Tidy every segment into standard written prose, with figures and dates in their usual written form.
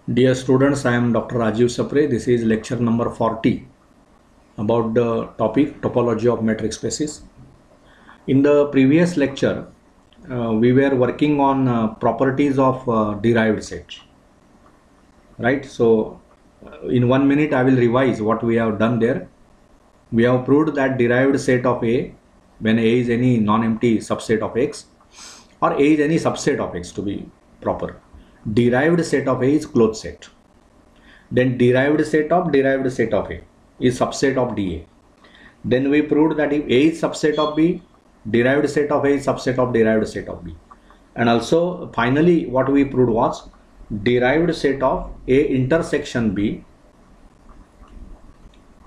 Dear students, I am Dr. Rajeev Sapre. This is lecture number 40 about the topic topology of metric spaces. In the previous lecture, we were working on properties of derived sets. Right? So, in 1 minute, I will revise what we have done there. We have proved that derived set of A, when A is any non-empty subset of X, or A is any subset of X to be proper. Derived set of A is closed set. Then derived set of A is subset of dA. Then we proved that if A is subset of B, derived set of A is subset of derived set of B. And also finally what we proved was derived set of A intersection B,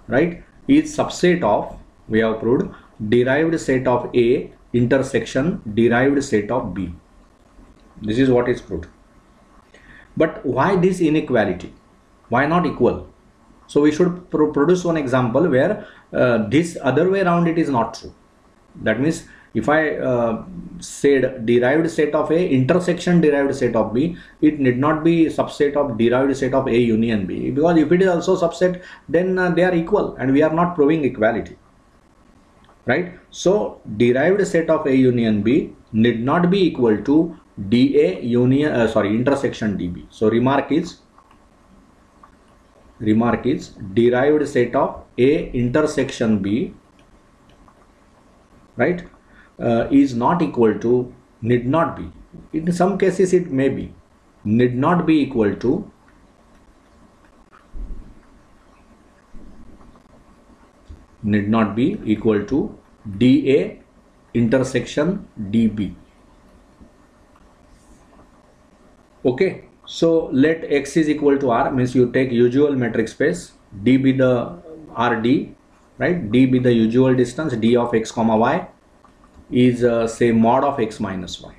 right, is subset of, we have proved, derived set of A intersection derived set of B. This is what is proved. But why this inequality? Why not equal? So we should produce one example where this other way around it is not true. That means if I said derived set of A intersection derived set of B, it need not be subset of derived set of A union B, because if it is also subset, then they are equal and we are not proving equality, right? So derived set of A union B need not be equal to dA union intersection dB. So remark is derived set of A intersection B, right, is not equal to, need not be, in some cases it may be, need not be equal to dA intersection dB. Okay, so let X is equal to R, means you take usual metric space, D be the RD, right, D be the usual distance, D of X comma Y is say mod of X minus Y,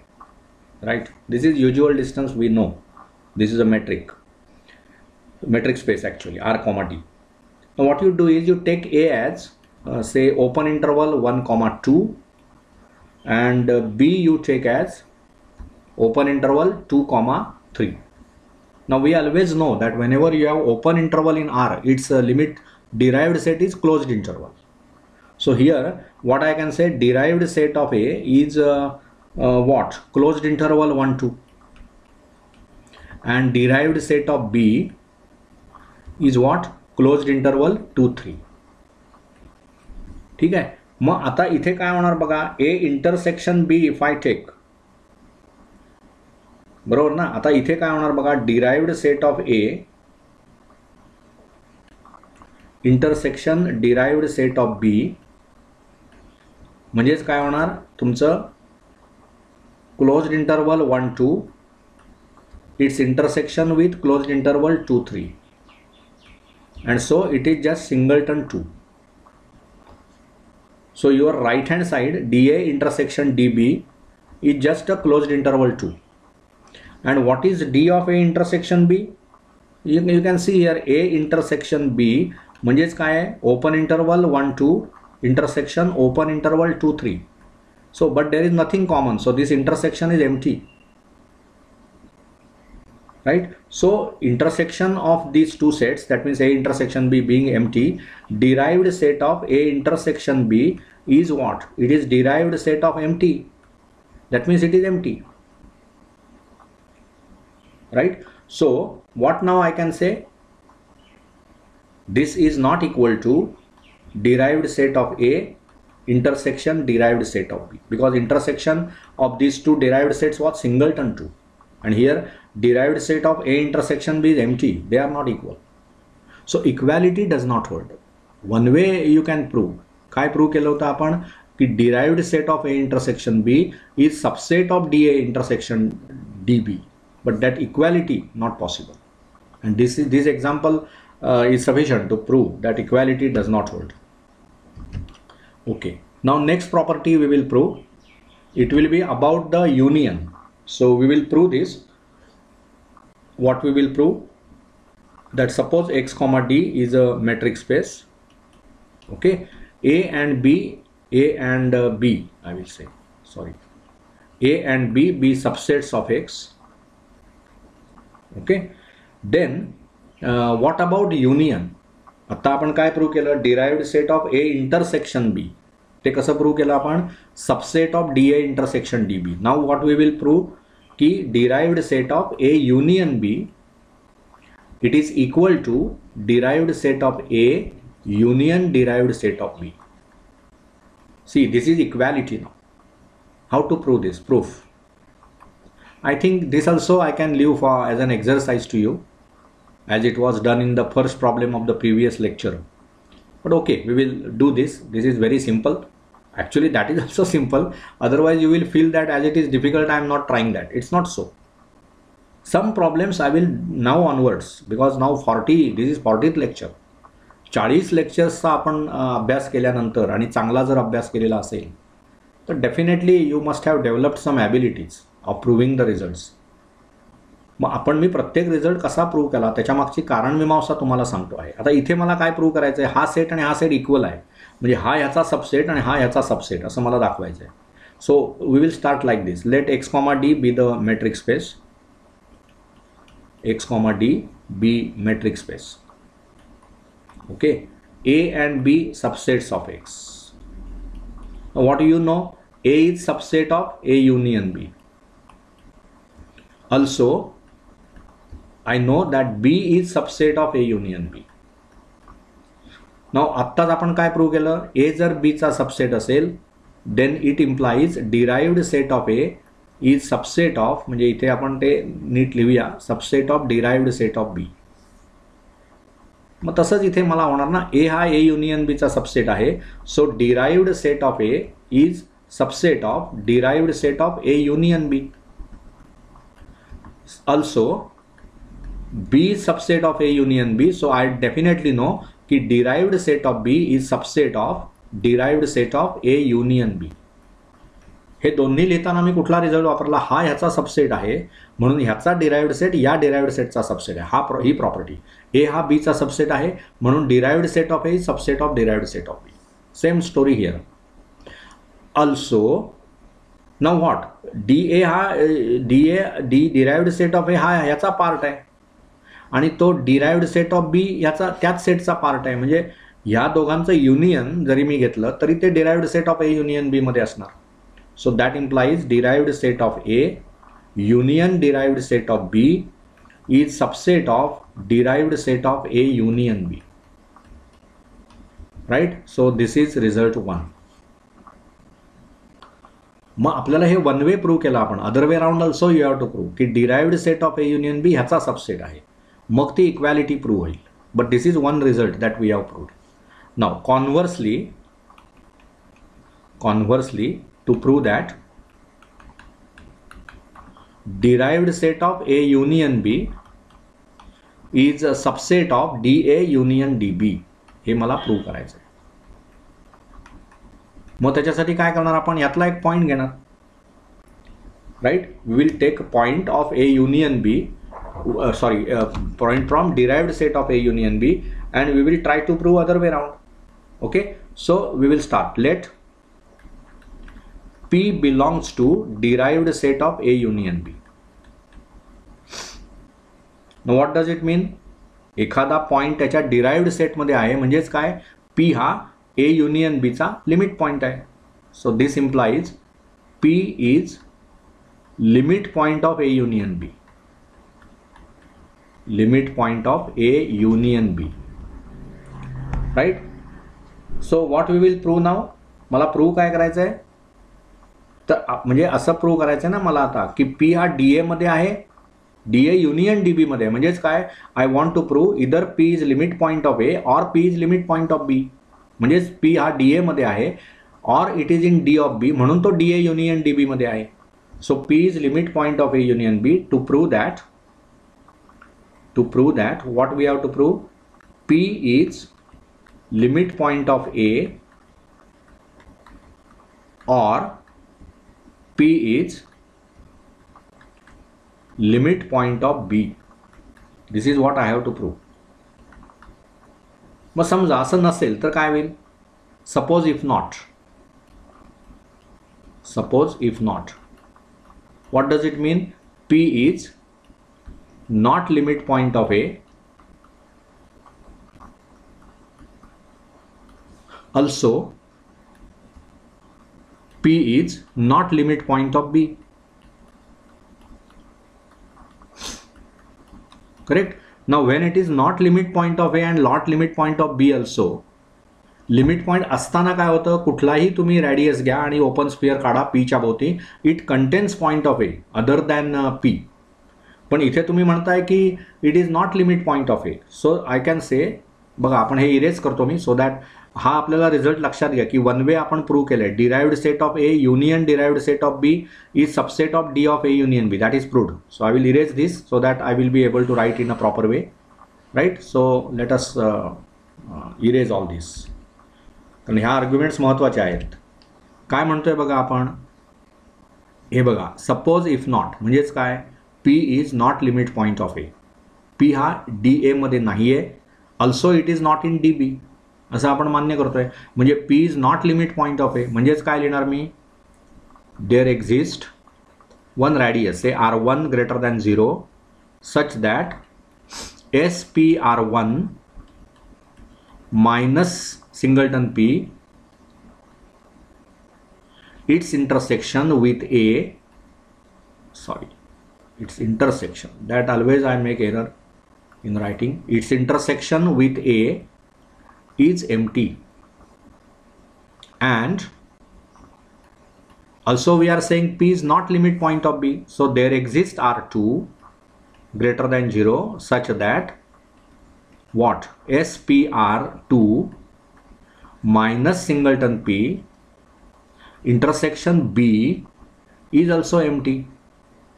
right? This is usual distance, we know. This is a metric space actually, R comma D. Now what you do is you take A as say open interval 1 comma 2 and B you take as open interval 2 comma 3. Now we always know that whenever you have open interval in R, its limit derived set is closed interval. So here what I can say, derived set of A is what? Closed interval 1 2, and derived set of B is what? Closed interval 2 3. ठीक आहे. मग आता इथे काय होणार बघा, A intersection B if I take, बरोबर ना. आता इथे काय होणार बघा, derived set of A intersection derived set of B म्हणजेच काय होणार तुमचं closed interval 1 2 it's intersection with closed interval 2 3 and so it is just singleton 2. So your right hand side dA intersection dB is just a closed interval 2. And what is D of A intersection B? You can see here A intersection B म्हणजेच काय आहे, open interval 1 2 intersection open interval 2 3. So but there is nothing common, so this intersection is empty, right? So intersection of these two sets, that means A intersection B being empty, derived set of A intersection B is what? It is derived set of empty. That means it is empty, right? So what now I can say, this is not equal to derived set of A intersection derived set of B, because intersection of these two derived sets was singleton 2, and here derived set of A intersection B is empty. They are not equal. So equality does not hold. One way you can prove, काय prove केलं होतं आपण की derived set of A intersection B is subset of dA intersection dB, but that equality not possible, and this example is sufficient to prove that equality does not hold. Okay, now next property we will prove, it will be about the union. So we will prove this. What we will prove, that suppose X comma D is a metric space, okay, A and B I will say, sorry, A and B be subsets of X, okay. Then what about union. आता आपण काय prove केलं, derived set of A intersection B. ते कसं prove केलं आपण, subset of D A intersection D B. Now what we will prove की derived set of A union B it is equal to derived set of A union derived set of B. See, this is equality now. How to prove this? Proof. I think this also I can leave for as an exercise to you, as it was done in the first problem of the previous lecture. But okay, we will do this. This is very simple. Actually, that is also simple. Otherwise, you will feel that as it is difficult, I am not trying that. It's not so. Some problems I will now onwards, because now 40, this is 40th lecture. 40 लेक्चर्सचा आपण अभ्यास केल्यानंतर आणि चांगला जर अभ्यास केलेला असेल तर definitely you must have developed some abilities of proving the results. मग मी प्रत्येक रिझल्ट कसा प्रूव्ह केला त्याच्या मागची कारणमीमांसा तुम्हाला सांगतो आहे. आता इथे मला काय प्रूव्ह करायचं आहे, हा सेट आणि हा सेट इक्वल आहे, म्हणजे हा ह्याचा सबसेट आणि हा ह्याचा सबसेट असं मला दाखवायचं आहे. So we will start like this. Let X comma D be the metric space. X comma D be metric space. Okay, A and B subsets of X. Now what do you know? A is subset of A union B. Also, I know that B is subset of A union B. Now आत्ताच आपण काय prove केलं, A जर B चा subset असेल then it implies derived set of A is subset of, म्हणजे इथे आपण ते नीट लिहूया, subset of derived set of B. मग तसंच इथे मला होणार ना, ए हा ए युनियन बीचा सबसेट आहे. So derived set of A is subset of derived set of A union B. Also B subset of A union B. So I definitely know की derived set of B is subset of derived set of A union B. हे दोन्ही लिहिताना मी कुठला result वापरला, हा ह्याचा subset आहे म्हणून ह्याचा डिराइव्ड सेट या डिराइव्ड सेटचा सबसेट आहे. ही प्रॉपर्टी. ए हा बीचा सबसेट आहे म्हणून derived set of A is subset of derived set of B. Same story here. Also now what, D A हा D derived set of A हा ह्याचा पार्ट आहे आणि तो डिराइव्ड सेट ऑफ बी ह्याचा त्याच सेटचा पार्ट आहे. म्हणजे ह्या दोघांचं युनियन जरी मी घेतलं तरी ते derived set of A union B मध्ये असणार. So that implies derived set of A union derived set of B is subset of derived set of A union B. Right? So this is result 1. मग आपल्याला हे one way prove केलं आपण. Other way round also you have to prove की derived set of A union B ह्याचा subset आहे, मग ती equality prove होईल. But this is one result that we have proved. Now conversely to prove that derived set of A union B is a subset of DA union DB. हे मला prove करायचं आहे. मग त्याच्यासाठी काय करणार आपण, यातला एक पॉइंट घेणार. Right, we will take point of A union B, point from derived set of A union B and we will try to prove other way around. Okay, so we will start. Let P belongs to derived set of A union B. Now what does it mean? एखादा point त्याच्या derived set मध्ये आहे म्हणजेच काय, P हा A union B चा limit point आहे. So this implies P is limit point of A union B. Limit point of A union B. Right. So what we will prove now. मला prove काय करायचं आहे, तर म्हणजे असं प्रूव्ह करायचं आहे ना मला आता की पी हा डीए मध्ये आहे, डीए युनियन डीबी मध्ये. म्हणजेच काय, I want to prove either P is limit point of A or P is limit point of B. म्हणजेच पी हा डीए मध्ये आहे or it is in D of B म्हणून तो डीए युनियन डीबी मध्ये आहे. So P is limit point of A union B. To prove that what we have to prove, P is limit point of A or P is limit point of B. This is what I have to prove. मग समजा असं नसेल तर काय होईल, suppose if not, what does it mean? P is not limit point of A, also P is not limit point of B. Correct? Now when it is not limit point of A and not limit point of B also, limit point असताना काय होतं, कुठलाही तुम्ही radius घ्या आणि open sphere काढा पीच्या भोवती, it contains point of A other than P. पण इथे तुम्ही म्हणताय की it is not limit point of A. So I can say, बघा आपण हे इरेज करतो मी सो दॅट हा आपल्याला रिझल्ट लक्षात घ्या की वन वे आपण प्रूव्ह केलंय. Derived set of A union derived set of B is subset of D of A union B. That is proved. So I will erase this so that I will be able to write in a proper way. Right? So let us erase all this. कारण ह्या arguments महत्त्वाचे आहेत. काय म्हणतोय बघा आपण, हे बघा, suppose if not म्हणजेच काय, P is not limit point of A. P हा डी ए मध्ये नाही आहे, also it is not in D B असं आपण मान्य करतोय. म्हणजे P is not limit point of A म्हणजेच काय लिहिणार मी, there exist one radius a R1 greater than 0 such that SP_R1 minus singleton P its intersection with A, sorry, its intersection, that always I make error in writing, its intersection with A is empty. And also we are saying P is not limit point of B, so there exists R2 greater than 0 such that what, SP_R2 minus singleton P intersection B is also empty.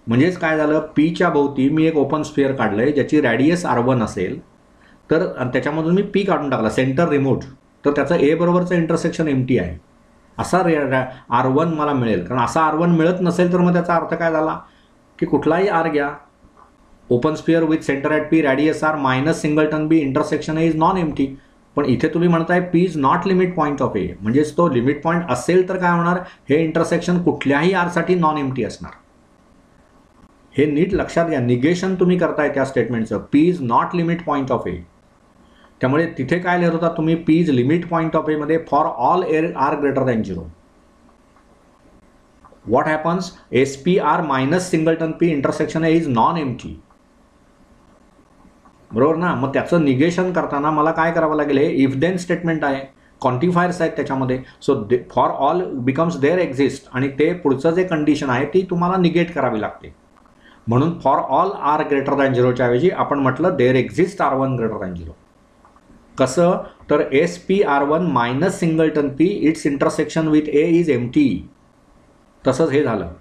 म्हणजेच काय झालं, P च्या भोवती मी एक open sphere काढलंय ज्याची radius R1 असेल, तर त्याच्यामधून मी P काढून टाकला, सेंटर रिमोट, तर त्याचं A बरोबरचं इंटरसेक्शन एम्प्टी आहे. असा R1 मला मिळेल. कारण असा R1 मिळत नसेल तर मग त्याचा अर्थ काय झाला की कुठलाही R घ्या, open sphere with centre at P, radius R minus singleton B, intersection is non empty. पण इथे तुम्ही म्हणताय P is not limit point of A, म्हणजेच तो लिमिट पॉइंट असेल तर काय होणार, हे इंटरसेक्शन कुठल्याही आर साठी नॉन एम्प्टी असणार. हे नीट लक्षात घ्या. निगेशन तुम्ही करताय त्या स्टेटमेंटचं, P is not limit point of A. त्यामुळे तिथे काय लिहित होता तुम्ही, P is limit point of A मध्ये for all R greater than 0. What happens, SP_R minus singleton P intersection A is non empty. बरोबर ना? मग त्याचं निगेशन करताना मला काय करावं लागेल, हे इफ देन स्टेटमेंट आहे, क्वांटिफायर्स आहेत त्याच्यामध्ये. So for all becomes there exist, आणि ते पुढचं जे कंडिशन आहे ती तुम्हाला निगेट करावी लागते. म्हणून for all R greater than 0च्या ऐवजी आपण म्हटलं there exist R1 greater than 0. कसं, तर SP_R1 minus singleton P it's intersection with A is empty. तसंच हे झालं.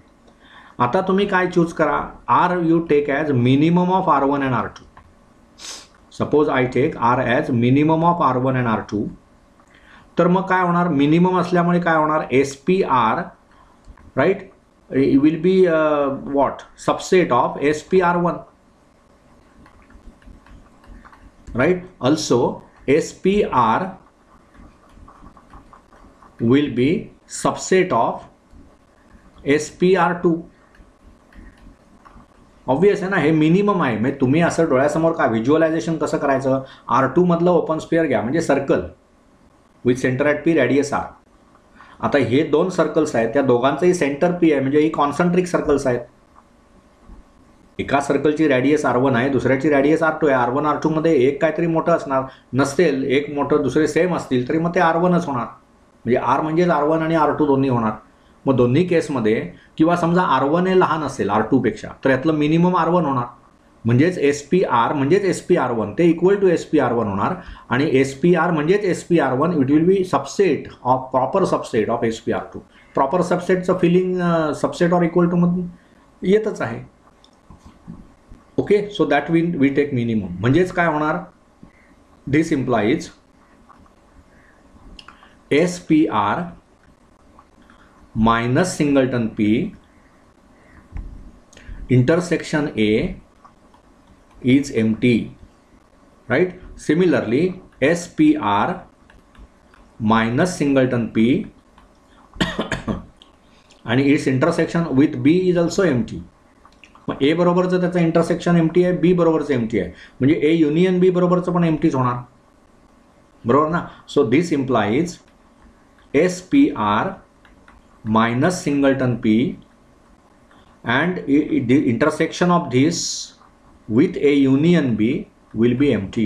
आता तुम्ही काय चूज करा, R you take as minimum of R1 and R2. Suppose I take R as minimum of R1 and R2. तर मग काय होणार, मिनिमम असल्यामुळे काय होणार, SP_R right will be what, subset of SP_R1 right. Also SP_R will be subset of SP_R2. Obvious आहे ना, हे minimum आहे. म्हणजे तुम्ही असं डोळ्यासमोर का व्हिज्युअलायझेशन कसं करायचं, R2 मधलं ओपन स्फिअर घ्या म्हणजे circle with centre at P, radius R. आता हे दोन सर्कल्स आहेत, त्या दोघांचंही सेंटर P आहे, म्हणजे ही कॉन्सन्ट्रिक सर्कल्स आहेत. एका सर्कलची रॅडियस R1 आहे, दुसऱ्याची रॅडियस R2 आहे. R1 R2 मध्ये एक काहीतरी मोठं असणार, नसेल एक मोठं दुसरे सेम असतील तरी मग ते R1च होणार. म्हणजे R म्हणजेच R1 आणि R2 दोन्ही होणार. मग दोन्ही केसमध्ये, किंवा समजा R1 हे लहान असेल R2 पेक्षा, तर यातलं मिनिमम R1 होणार. म्हणजेच SP_R म्हणजेच SP_R1 ते इक्वल टू SP_R1 होणार. आणि SP_R म्हणजेच SP_R1 it will be subset of, proper subset of SP_R2. Proper सबसेटचं filling subset or equal to मधून येतच आहे. Okay, so that we take minimum. म्हणजेच काय होणार, this implies SP_R minus singleton P intersection A is empty, right? Similarly, SP_R minus singleton P and its intersection with B is also empty. मग ए बरोबरचं त्याचं intersection empty आहे, B बरोबरचं empty आहे, म्हणजे ए union B बरोबरचं पण एम्प्टीच होणार, बरोबर ना. सो this implies SPR minus singleton P and the intersection of this with a union B will be empty,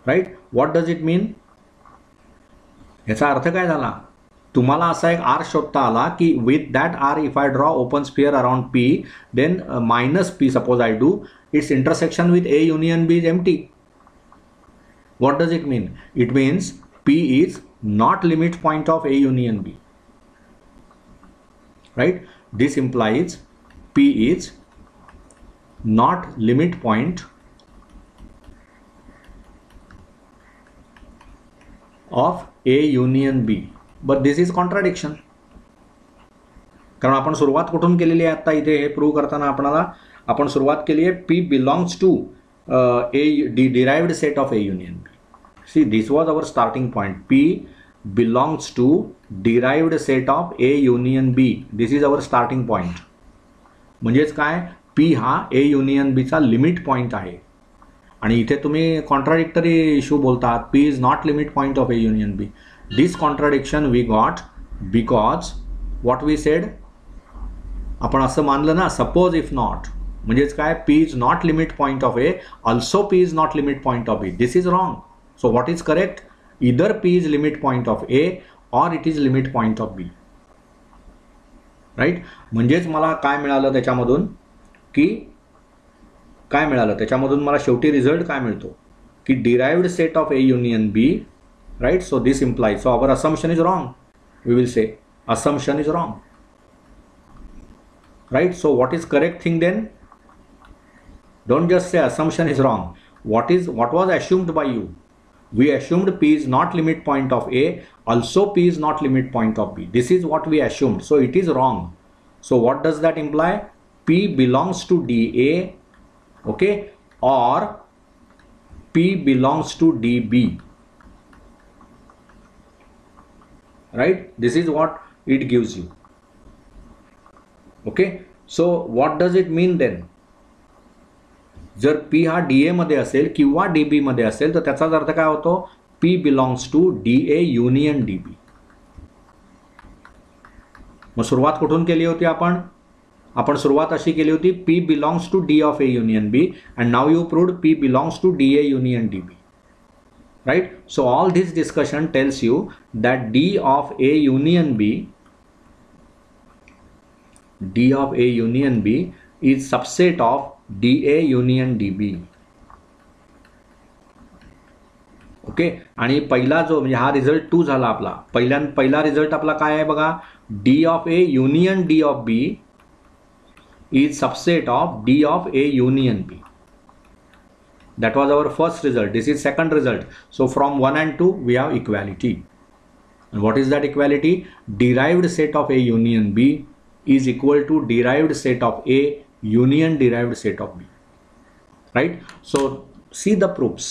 right? What does it mean? याचा अर्थ काय झाला, तुम्हाला असा एक R शोधता आला की with that R if I draw open sphere around P then minus P suppose I do, its intersection with A union B is empty. What does it mean? It means P is not limit point of A union B, right? This implies P is not limit point of A union B, but this is contradiction. कारण आपण सुरुवात कुठून केलेली आहे आता इथे हे prove करताना आपण सुरुवात केली आहे P belongs to a derived set of A union B. See, this was our starting point. P belongs to derived set of A union B. This is our starting point. म्हणजेच काय, P हा A union B चा limit point आहे. आणि इथे तुम्ही contradictory issue बोलतात, P is not limit point of A union B. This contradiction we got because what we said, आपण असं मानलं ना, suppose if not, म्हणजेच काय, P is not limit point of A, also P is not limit point of B. This is wrong. So what is correct? Either P is limit point of A or it is limit point of B. Right? म्हणजेच मला काय मिळालं त्याच्यामधून, की काय मिळालं त्याच्यामधून मला शेवटी रिझल्ट काय मिळतो की derived set of A union B, right? So this implies, so our assumption is wrong. We will say assumption is wrong. Right? So what is correct thing then? Don't just say assumption is wrong. What was assumed by you? We assumed P is not limit point of A, also P is not limit point of B. This is what we assumed. So it is wrong. So what does that imply? P belongs to DA, okay, or P belongs to DB. Right? This is what it gives you. Okay. So what does it mean then? जर P हा DA मध्ये असेल किंवा DB मध्ये असेल तर त्याचाच अर्थ काय होतो, P belongs to DA union DB. मग सुरुवात कुठून केली होती आपण सुरुवात अशी केली होती, P belongs to D of A union B, and now you proved P belongs to DA union DB, right? So all this discussion tells you that D of A union B is subset of DA union DB. Okay. आणि पहिला जो म्हणजे हा result 2 झाला आपला, पहिला result आपला काय आहे बघा, D of A union D of B is subset of D of A union B. That was our first result. This is second result. So from 1 and 2 we have equality. And what is that equality? Derived set of A union B is equal to derived set of A union derived set of B. Right? So see the proofs.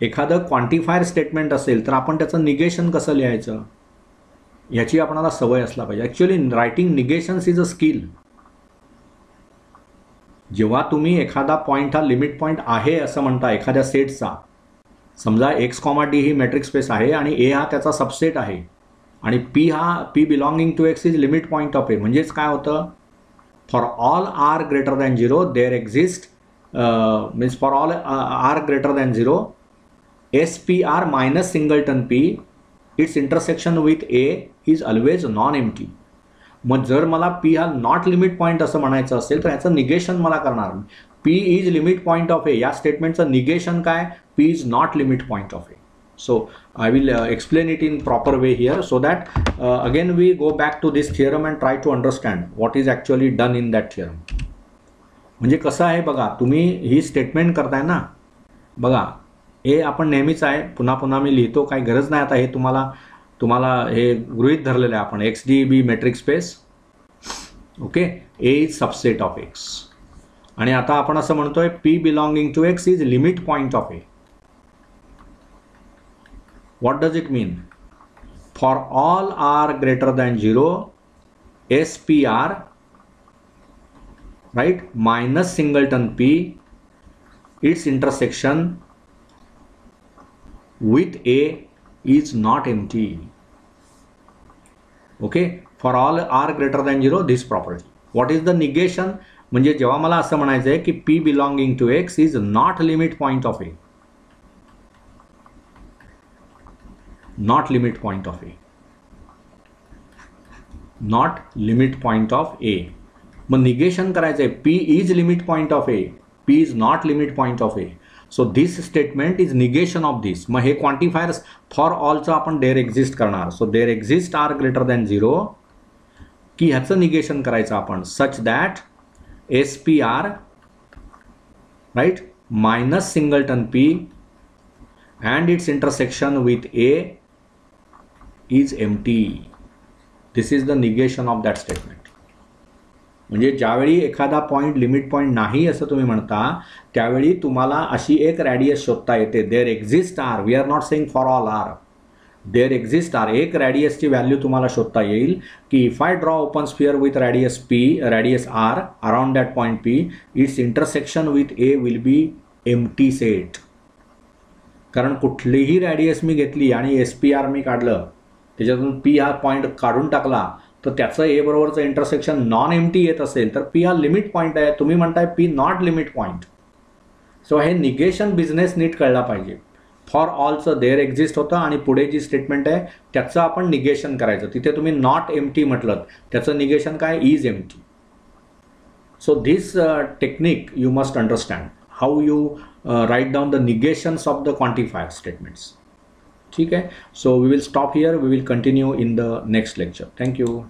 एखादं quantifier statement असेल तर आपण त्याचं negation कसं लिहायचं याची आपल्याला सवय असला पाहिजे. Actually writing negations is a skill. जेव्हा तुम्ही एखादा पॉईंट हा लिमिट पॉईंट आहे असं म्हणता एखाद्या सेटचा, समजा x, D ही मॅट्रिक्स स्पेस आहे आणि A हा त्याचा सबसेट आहे आणि P belonging to x is limit point of A, म्हणजेच काय होतं, for all r greater than 0 there exist means for all r greater than 0 SPR minus singleton P its intersection with A is always non-empty. मग जर मला P हा not limit point असं म्हणायचं असेल तर याचं निगेशन मला करणार, P is limit point of A, या स्टेटमेंटचं निगेशन काय, P is not limit point of A. So I will explain it in proper way here so that again we go back to this theorem and try to understand what is actually done in that theorem. म्हणजे कसं आहे बघा, तुम्ही ही statement करताय ना, बघा हे आपण नेहमीच आहे, पुन्हा पुन्हा मी लिहितो, काही गरज नाही आता, हे तुम्हाला हे गृहीत धरलेलं आहे आपण, XDB matrix space, okay, A is subset of X. आणि आता आपण असं म्हणतोय P belonging to X is limit point of A. What does it mean? For all r greater than 0, SPR right, minus singleton P, its intersection with A is not empty. Okay, for all r greater than 0 this property. What is the negation? म्हणजे जेव्हा मला असं म्हणायचं आहे की P belonging to X is not limit point of A, not limit point of A, not limit point of A. Mug negation करायचं आहे P is limit point of A, P is not limit point of A. So this statement is negation of this. मग हे quantifiers for ऑलचं आपण there exist करणार. So there exist are greater than 0 की ह्याचं negation करायचं आपण such that SPR, right, minus singleton P and its intersection with A is empty. This is the negation of that statement. म्हणजे ज्यावेळी एखादा पॉईंट लिमिट पॉईंट नाही असं तुम्ही म्हणता त्यावेळी तुम्हाला अशी एक रॅडियस शोधता येते. There exist R, we are not saying for all R, there exist R, एक रॅडियसची व्हॅल्यू तुम्हाला शोधता येईल की if I draw open sphere with radius P, radius R around that point P, it's intersection with A will be empty set. कारण कुठलीही radius मी घेतली आणि SPR मी काढलं, त्याच्यातून P हा पॉईंट काढून टाकला तर त्याचं A बरोबरचं इंटरसेक्शन नॉन एम्प्टी येत असेल तर P हा लिमिट पॉईंट आहे. तुम्ही म्हणताय P not limit point. So हे निगेशन बिझनेस नीट कळला पाहिजे. फॉर ऑलचं देअर एक्झिस्ट होतं आणि पुढे जी स्टेटमेंट आहे त्याचं आपण निगेशन करायचं. तिथे तुम्ही नॉट एम्प्टी म्हटलं, त्याचं निगेशन काय, is empty. So this technique you must understand how you write down the negations of the quantifier statements. ठीक आहे. So we will stop here, we will continue in the next lecture. Thank you.